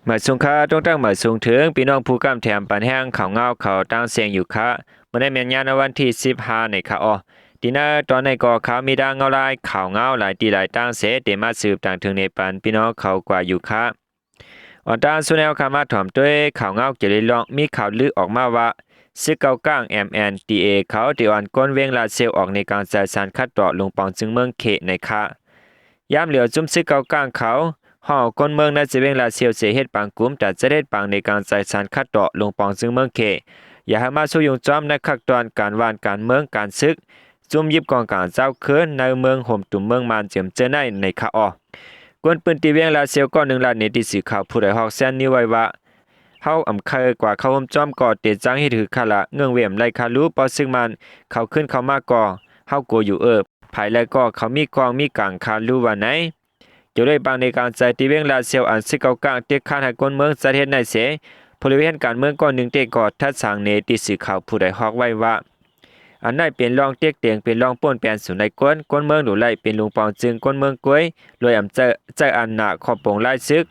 มาสุงค้าต้องตั้งมาสูงถึงพี่น้องผู้กำแถมปันแห้งเขาเงาเขาตั้งเสียงอยู่ค่ะเมื่อได้เมียนยานวันที่15ในค่ะอ๋อดีนะตอนในก่อเขามีดังเงาลายข่าวเงาหลายตีหลายตั้งเสเดมาสืบต่างถึงในปันพี่น้องเขากว่าอยู่ค่ะอ่อนตาสุนแนวคามาถ่อมด้วยข่าวเงาเกี่ยวกับมีข่าวลือออกมาว่าซึกเกาก้าง MNDA เขาเดี๋ยวอันก้นเวงลาเซลออกในการจ่ายสารคัดต่อลงปองจึงเมืองเขในค่ะยามเหลียวจุ้มซึกเกาก้างเขาห่อคนเมืองน่าจะเวงลาเซียวเสียเฮ็ดปังกลุ่มแต่จะเฮ็ดปังในการใส่สารคัดเดาะลงปองซึ่งเมืองเขอย่าให้มาสู้ยุงจอมในขั้นตอนการวานการเมืองการซึกจุ่มยิบกองการเจ้าเคินในเมืองห่มตุ่มเมืองมานเจียมเจอในคาออกวนปืนตีเวียงลาเซียวก็1ล้านเนติสื่อข่าวผู้ใดฮอกแซนนี้ไว้ว่าเฮาอำเคยกว่าเขาห่มจอมก่อเตจังให้ถือคาละเงื่องเวียมไล่คารู้ปอซึ่งมันเขาขึ้นเขามาก่อเฮาโกอยู่ภายแล้วก็เขามีกองมีกลางคารู้ว่าไหนอยู่ด้วยบางในการใจตีเวียงลาเซียวอันซึกเกากลางเต็กคานให้คนเมืองสะเทศในเสบริเวณการเมืองก้อนหนึ่งเตกอดทัดสางเนติสื่อข่าวผู้ใดฮอกไว้ว่าอันได้เป็นรองเต็กเตียงเป็นรองป่นแปลนสุนในก้นเมืองหรือไล่เป็นลุงปองจึงก้นเมืองกล้วยรวยอำใจอันหนาขอบปงไล่ซึก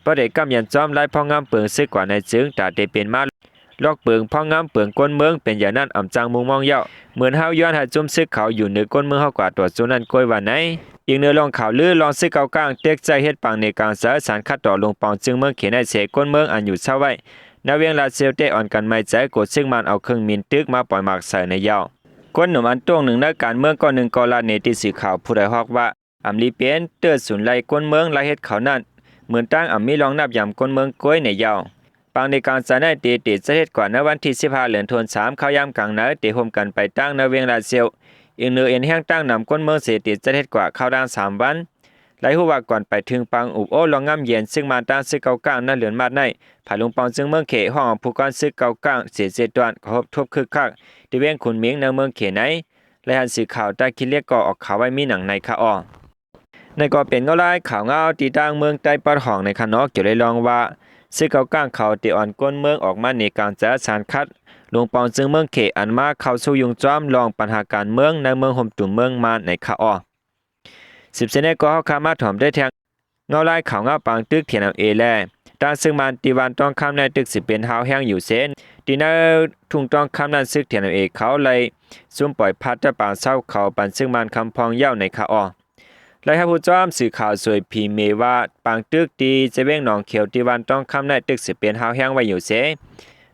ประเด็กกำยันจอมไล่พ่องามเปิงซึกกว่าในจึงแต่ได้เป็นมาลอกเปิงพ่องามเปิงก้นเมืองเป็นอย่างนั้นอำจังมุงมองเย้าเหมือนเฮาย้อนหาจุ่มซึกเขาอยู่เหนือก้นเมืองเฮากว่าตัวจุนั้นกล้วยว่าไหนอีกเนื้อลองข่าวลือลองซึกเกากลางเต็กใจเฮ็ดปังในการสารคัดต่อลงปองจึงเมืองเขียนในเสก้นเมืองอันอยู่เศร้าไว้นาเวียงลาเซลเตอ่อนกันไม่ใจกดซึ่งมันเอาเครื่องมินตึกมาปล่อยหมากใส่ในเย้าคนหนุ่มอันต้วงหนึ่งนักการเมืองก่อนหนึ่งกอลาเนติสื่อข่าวผู้ใดฮอกว่าอำลีเปียนเตือสุนไลก้นเมืองไลเฮ็ดเขานั่นเหมือนตั้งอำมีลองนับยำก้นเมืองก้วยในเย้าปางในการสานเตติจะเฮ็ดกว่าในวันที่15เดือนธันวาคมเข้ายามกลางนาเตโฮมกันไปตั้งนาเวียงลาเซลอีกเนือเอ็นแห้งตั้งนำก้นเมืองเสติจะเฮ็ดกว่าเข้าด้าน3วันไลฮู้ว่าก่อนไปถึงปังอุบโอลองงำเย็นซึ่งมาตั้งซึกเกากลางนั่นเหลือนมาดในผาลงปองจึงเมืองเขห้องผู้กอนซึกเกากลางเสียเจดวนขอบทบคึกคักที่เวียงขุนเมียงในเมืองเขไหนและหันสื่อข่าวได้คิดเรียกก่อออกข่าวไว้มีหนังในคาออในก็เป็นเงาลายข่าวเงาตีตั้งเมืองใต้ปอดห้องในคานอกเกี่ยวได้ลองว่าซึกเกากลางเขาตีอ่อนก้นเมืองออกมาในการจัดสารคัดลงปองจึงเมืองเขอันมาเข้าสู่ยุงจอมลองปัญหาการเมืองในเมืองห่มตุ่มเมืองมาในคาออ10เซนก็เฮาคามาถ่อมได้แทงเงาลายข่าวเงาปังตึกเทียนเอาแลด้านซึ่งมันตีวันต้องคำในตึกสิเป็นหาวแห้งอยู่เส้นดีนาทุ่งต้องคำนั้นซึกเทียนเอาเขาเลยซุ่มปล่อยพัดจะป่าเศร้าเขาปันซึ่งมันคำพองเย้าในคาออและให้ผู้จ้อมสื่อข่าวสวยพีเมว่าปังตึกตีจะเว้งหนองเขียวตีวันต้องคำในตึกสิเป็นหาวแห้งไว้อยู่เส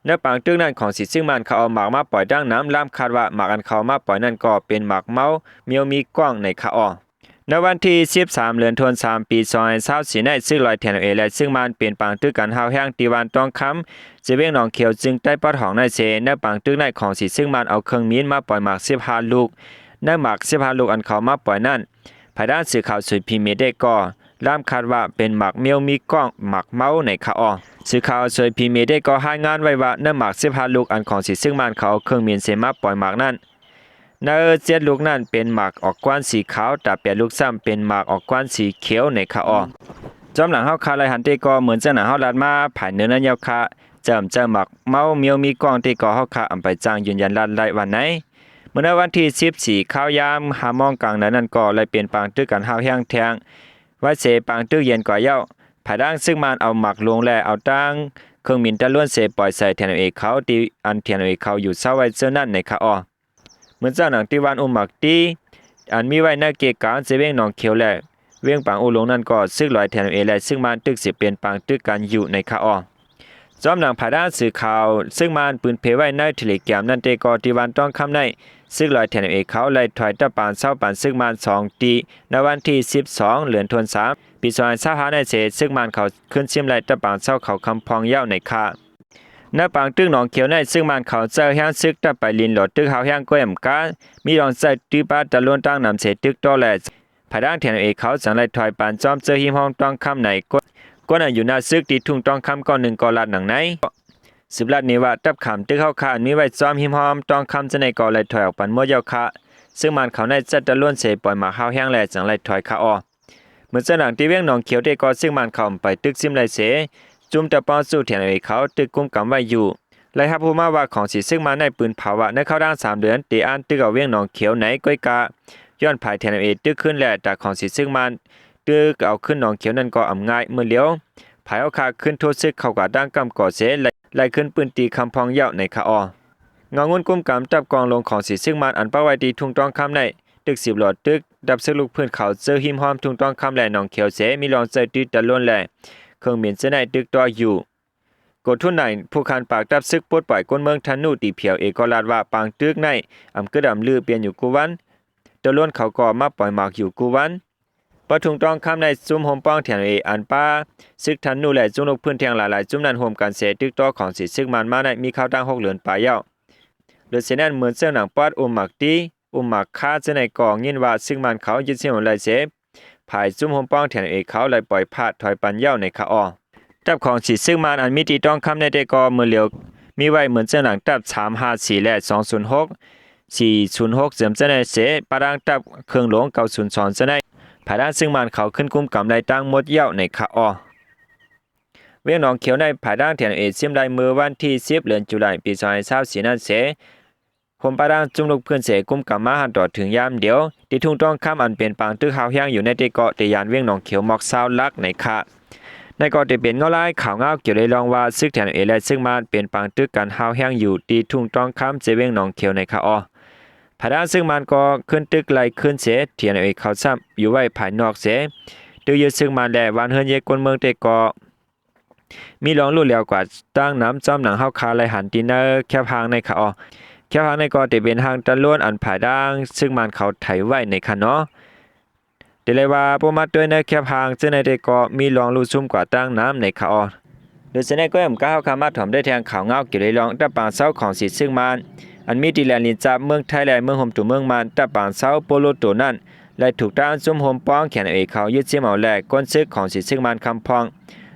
ในปังตึกนั้นของสิซึ่งมันเขาเอาหมากมาปล่อยดังน้ำล่ามคาดว่าหมากอันเขามาปล่อยนั่นก็เป็นหมากเมาเมียวมีกว้างในคาออในวันที่13เดือนธันวาคมปี2024ในซึ่งลอยเทียนและซึ่งมันเปลี่ยนปังตึกกันหาวแห้งตีวันต้องคำจะเว้งหนองเขียวจึงได้ปอดของในเสในปังตึกในของสิซึ่งมันเอาเครื่องมีนมาปล่อยหมาก15ลูกในหมาก15ลูกอันเขามาปล่อยนั่นภายด้านสื่อข่าวสุดพิมพ์ได้ก็ล่ามคาดว่าเป็นหมากเมียวมีกล้องหมากเมาในคาออสื่อข่าวสุดพิมพ์ได้ก็ให้งานไว้ว่าในหมาก15ลูกอันของสิซึ่งมันเขาเครื่องมีนเสมาปล่อยหมากนั่นใน7ลูกนั้นเป็นหมากออกกว้านสีขาวแต่8ลูกซ้ำเป็นหมากออกกว้านสีเขียวในคาออจอมหลังเฮาคาไลหันเตก็เหมือนจะหนังเฮาลัดมาผ่านเนื้อนั้นยาวคาเจิมหมักเมาเมียวมีกล้องเตก็เฮาคาอำไปจ้างยืนยันลัดไล่วันไหนเมื่อวันที่14ข้าวยามหามองกลางนั้นก็เลยเปลี่ยนปางตึกกันหาวแห้งแทงว่าเสปางตึกเย็นกว่าเย้าผาดังซึ่งมันเอาหมักลงและเอาตั้งเครื่องมินตะล้วนเสปล่อยใส่แทนเขาตีอันแทนเขาอยู่เศร้าไว้เจ้านั่นในคาออเหมือนเจ้าหนังที่วันหมักตีอันมีไว้ในเกกาเสเวงหนองเขียวแลเวียงปังอุลงนั่นก็ซึกลอยแทนและซึ่งมันตึกสิเป็นปางตึกกันอยู่ในคาออจอมหนังผาด้านสื่อข่าวซึ่งมันปืนเพไว้ในทะเลแก้มนั่นเตกอที่วันต้องคำในซึ่งลอยแทนเขาเลยถอยตะปานเศร้าปานซึ่งมัน2ตีในวันที่12เดือนธันวาคมปี2025ในเศษซึ่งมันเขาขึ้นชิมไล่ตะปานเศร้าเขาคำพองเย้าในคาณปางตึกหนองเขียวในซึ่งมันเขาเจ้าแห้งซึกตะไปลินหลอดตึกเฮาแห้งก้อยมกามีรองใส่ตื้อป้าตะล้วนตั้งนำเศษตึกต่อแลผาด้านแทนเขาสังไล่ถอยปานจอมเจอหิมห้องต้องคำไหนก็น่ะอยู่หน้าซึกตีทุ่งต้องคำก้อน1กอลัดหนังไหนสืบลัดนี้ว่าตับขำตึกเข้าคามีไว้จอมหิมหอมต้องคำจะในก่อไหลถอยออกปันมั่วเยาคะซึ่งมันเขาในจัดตะล้วนเสปล่อยมาข้าวแห้งแหล่จังไหลถอยคาออเหมือนเจ้าหนังที่เวียงหนองเขียวได้ก่อซึ่งมันเขาไปตึกซิมไหลเสจุ่มตะปอนสู้แทนเขาตึกกุ้มกำไว้อยู่ไล่ฮับผู้มาว่าของสิซึ่งมาในปืนภาวะในเข้าด้าน3เดือนตีอันตึกเอาเวียงหนองเขียวไหนก้อยกาย้อนภายแทนตึกขึ้นแหล่แต่ของสิซึ่งมันตึกเอาขึ้นหนองเขียวนั่นก็อำง่ายเมื่อเลี้ยวภ ภายเอาคาขึ้นโทษซึกเข้ากว่าดังกำก่อเสไล่ขึ้นปืนตีคำพองเหย้าในคะออเงางุนกุมกำจับกองลงของสีซึ่งมันอันเป้าไว้ดีทุ่งต้องคำในตึก10หลอดตึกดับซึกลูกพื้นเขาเจอหิมหอมทุ่งต้องคำแลหนองเขียวเสมีรองเจอตึกตะล้นแลเครื่องเหม็นเสในตึกต่ออยู่กดทุนไหนผู้คันปากดับซึกปลดปล่อยก้นเมืองทันนูตีเพียวเอกลาดว่าปางตึกในอำกระดำลือเปลี่ยนอยู่กูวันตะล้นเขาก็มาปล่อยหมากอยู่กูวันปทุงต้องคำในซุ่มโฮมป้องแถนอันป้าซึกทันนูและจุ่มลูกพื้นเทียงหลายๆจุ่มนั้นโฮมกันเสตึกต่อของสีซึกมันมาในมีข้าวตั้ง6เหลือนปลายเย้าโดยเสนั้นเหมือนเสื้อหนังปอดหมักตีหมักฆ่าเจในกองยินว่าซึ่งมันเขายึดเสียงไหลเสภายจุ่มโฮมป้องแถนเขาเลยปล่อยพาดถอยปันเย้าในคะออจับของสีซึ่งมันอันมีตีต้องคำในเดกอมือเหลียวมีไว้เหมือนเสื้อหนังตับ354และ206 406เสริมเจในเสปารางตับเครื่องหลวง902เจในภายด้านซึ่งมันเขาขึ้นกุมกำไรตั้งหมดเย้าในคะออเวียงหนองเขียวในภายด้านแถนเสียมได้เมื่อวันที่10เดือนตุลาคมปี2024นั้นเสผมปารางจุ่มลูกเพื่อนเสกุมกำมาหันต่อถึงยามเดียวที่ทุ่งต้องคำอันเป็นปางตึกหาวแห้งอยู่ในเตเกาะเตยานเวียงหนองเขียวหมอก20ลักในคะในเกาะเตเป็นเงาลายข่าวเงาเกี่ยวเลยลองว่าซึกแถนและซึ่งมันเป็นปางตึกกันหาวแห้งอยู่ที่ทุ่งต้องคำเจเวียงหนองเขียวในคะออภายด้านซึ่งมันก็ขึ้นตึกไหลขึ้นเสเทียนเขาซ้ำอยู่ไว้ภายนอกเสดูยืดซึ่งมันแลวันเฮือนเยกวนเมืองเตเกาะมีรองลู่แล้วกว่าตั้งน้ำจ้อมหนังเฮาคาไหลหันดินเนอร์แคบหางในคะออแคบหางในก็จะเป็นหางตะล้วนอันผายด่างซึ่งมันเขาไถไว้ในคะเนาะเดเลยว่าปมาด้วยในแคบหางซึ่งในเตก็มีรองลู่ซุ่มกว่าตั้งน้ำในคะออโดยเสนก็ยำก้าวคามาถอมได้แทงข่าวเงาเกี่ยวเลยรองตะปางเศร้าของสีซึ่งมันอันมีดีแลนลินจับเมืองไทยและเมืองโฮมตุเมืองมันตะปางเศร้าโปโลโตนั่นและถูกด้านซุ่มโฮมป้องแขนเขายึดเสียมเอาแลกก้นซึกของสีซึ่งมันคำพอง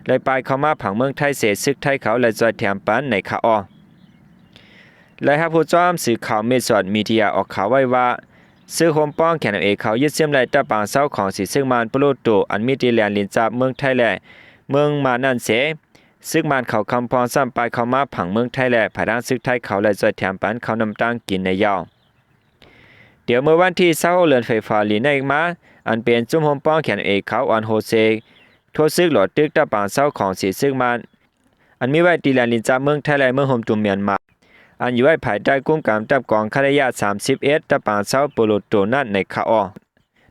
เลยไปเข้ามาผังเมืองไทยเสซึกไทยเขาเลยจอยแถมปันในคะออและฮับผู้จ้อมสื่อข่าวเมสอดมีเดียออกข่าวไว้ว่าซื้อโฮมป้องแขนเขายึดเสียมไหลตะปางเศร้าของสีซึ่งมันปลุโตอันมีดีแลนลินจับเมืองไทยและเมืองมานั่นเสซึกมันเขาคำพรซ้ำไปเข้ามาผังเมืองไทยและผาด้านซึกไทยเขาเลยจอยแถมปันเขานำตั้งกินในยาวเดี๋ยวเมื่อวันที่20เดือนไฟฟ้าลีในมาอันเป็นจุ่มโฮมป้องแขนเขาอันโฮเซโทษซึกหลอดตึกตะปางเศร้าของสีซึกมันอันมีไว้ดีแลนลินจับเมืองไทยและเมืองโฮมตุเมียนมาอันอยู่ไว้ภายใต้กุ้มกำจับกองคารยา31ตะปางเศร้าโปโลโตนั่นในคะออ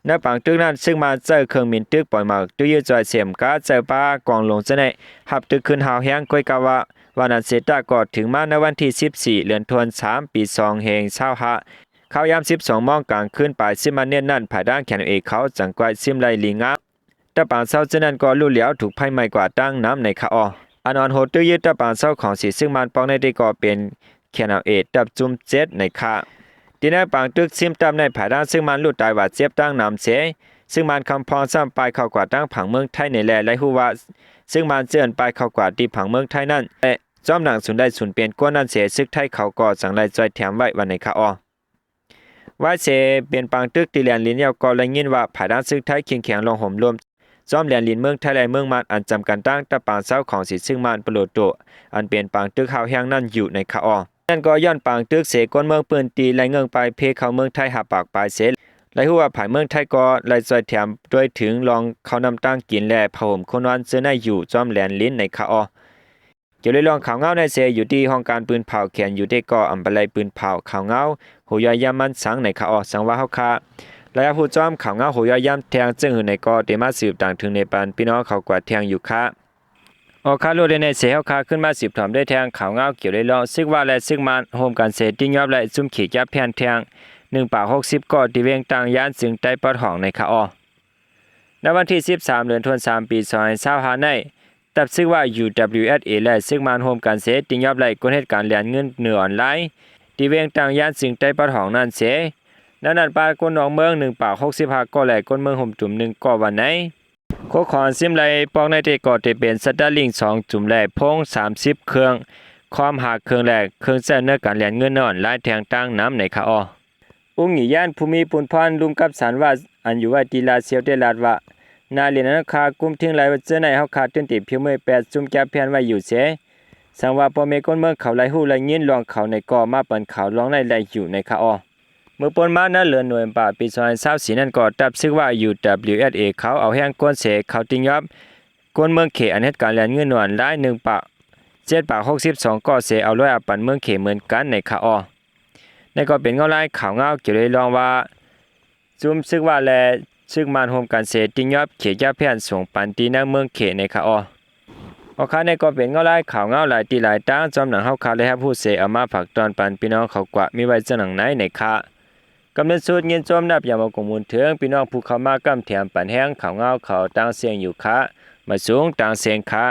ณปางตึกนั้นซึ่งมาเจอเครื่องมินตึกปล่อยหมากตู้ยืดจอยเสียมกาเจอป้ากองลงเสน่หับตึกขึ้นหาวแห้งก้อยกาวะวันนั้นเสตากอดถึงมาในวันที่14เดือนธันวาคมปี2เฮง25เข้ายาม12 โมงกลางคืนปลายซิมาเนียนนั่นภายด้านแขนเขาจังกวายซิมไลลิงะตะปางเศร้าเจนั้นก็ลู่เหลียวถูกไพ่ไม้กว่าตั้งน้ำในคะอออันออนโหตู้ยืดตะปางเศร้าของสีซึ่งมันปองในได้ก็เป็นแขนดับจุ่ม7ในคะที่ในปางตึกซิมตามในภายด้านซึ่งมันหลุดตายว่าเจ็บตั้งน้ำเสซึ่งมันคำพรซ้ำไปเข้ากว่าตั้งผังเมืองไทยในแลและฮู้ว่าซึ่งมันเจือนไปเข้ากว่าที่ผังเมืองไทยนั่นและจอมหนังสุนได้สุนเปลี่ยนกวนนั่นเสซึกไทยเขาก็สังไลจอยแถมไว้วันในคะออว่าเสเป็นปางตึกตีแลนลินยาวก็เลยยินว่าภายด้านซึกไทยเคียงแข็งลงห่มรวมจอมแลนลินเมืองไทยและเมืองมันอันจำกันตั้งตะปางเศร้าของสีซึ่งมันปโลโตอันเป็นปางตึกหาวแห้งนั่นอยู่ในคะออนั่นก็ย้อนปางตึกเสกวนเมืองปืนตีและเงิงไปเพเข้าเมืองไทยหาปากปลายเสและฮู้ว่าภายเมืองไทยก็ไล่จอยแถมด้วยถึงลองเขานำตั้งกินและผห่มคนวันเสื้อในอยู่จอมแลนลิ้นในคะออเกี่ยวเลยลองข่าวเงาในเสอยู่ที่ห้องการปืนเผาแขนอยู่ที่ก็อำปไลปืนเผาข่าวเงาหูยายามันสังในคะออสังว่าเฮาคาและผู้จอมข่าวเงาหูยายามแทงจึงหือในก็ได้มาสืบต่างถึงในปานพี่น้องเขากว่าแทงอยู่คะออกคาโลเดในเสเฮาคาขึ้นมา10ถอมด้วยแทงข่าวเงาเกี่ยวเลยลองซึกว่าและซึกมันโฮมกันเสติ้งยอบและซุ่มขี่จับแผ่นแทง1 ป่า 60ก็ที่เวียงต่างย่านซึ่งใต้ปอดห้องในคะออในวันที่13เดือนธันวาคมปี2025ในตับซึกว่า UWSA และซึกมันโฮมกันเสติ้งยอบและกลเหตุการแลนเงินเหนือออนไลน์ที่เวียงต่างย่านซึ่งใต้ปอดห้องนั่นเสนั้นปากนหนองเมือง1 ป่า 65ก็และก้นเมืองห่มจุ่ม1ก็วันไหนโคขอนซิมไลปองในเตก็จะเป็นสตาร์ลิง2จุ่มแลพง30เครื่องความหาเครื่องแลเครื่องเส้นเนื้อการแลนเงินออนไลน์แทงตั้งน้ำในคะออองค์หญิย่านภูมิปุนพรลุงกับสารว่าอันอยู่ว่าตีลาเซียวเดลาดว่านาเรียนนักคากุมทิ้งไหลว่าเจอในเฮาขาดจนติเพียวเมื่อ8จุ่มแก่แผ่นไว้อยู่เสสังว่าปอเมก้นเมืองเขาไหลฮู้ไหลยินลองเขาในก่อมาเปิ้นเขาลองไหลอยู่ในคะออเมื่อปนมานั้นเหลือหน่วยป่าปี2024นั่นก็ตับซึกว่า UWSA เขาเอาแห้งก้นเสเขาติงยอบ กวนเมืองเขอันเหตุการณ์แลนเงินหนวนได้1ปะ7ปะ62ก็เสเอาร้อยอาปันเมืองเขเหมือนกันในค่ะอ้อในก็เป็นเงาลายข่าวเงาเกี่ยวเลยลองว่าซุมซึกว่าแลซึกมานโฮมกันเสติงยอบเขยาเพียนส่งปันตีนักเมืองเขในค่ะอ้อค่ะในก็เป็นเงาลายข่าวเงาหลายตีหลายตั้งจอมหนังเฮาคาเลยครับผู้เสเอามาผักตอนปันพี่น้องเขากว่ามีไว้จังหนังไหนในค่ะกำเนิดสูตรเงินจอมนับอย่ามากงมูลถึงพี่น้องผู้เข้ามากำแถมปันแห้งข่าวเงาเขาตั้งเสียงอยู่ค่ะมาสูงต่างเสียงค่ะ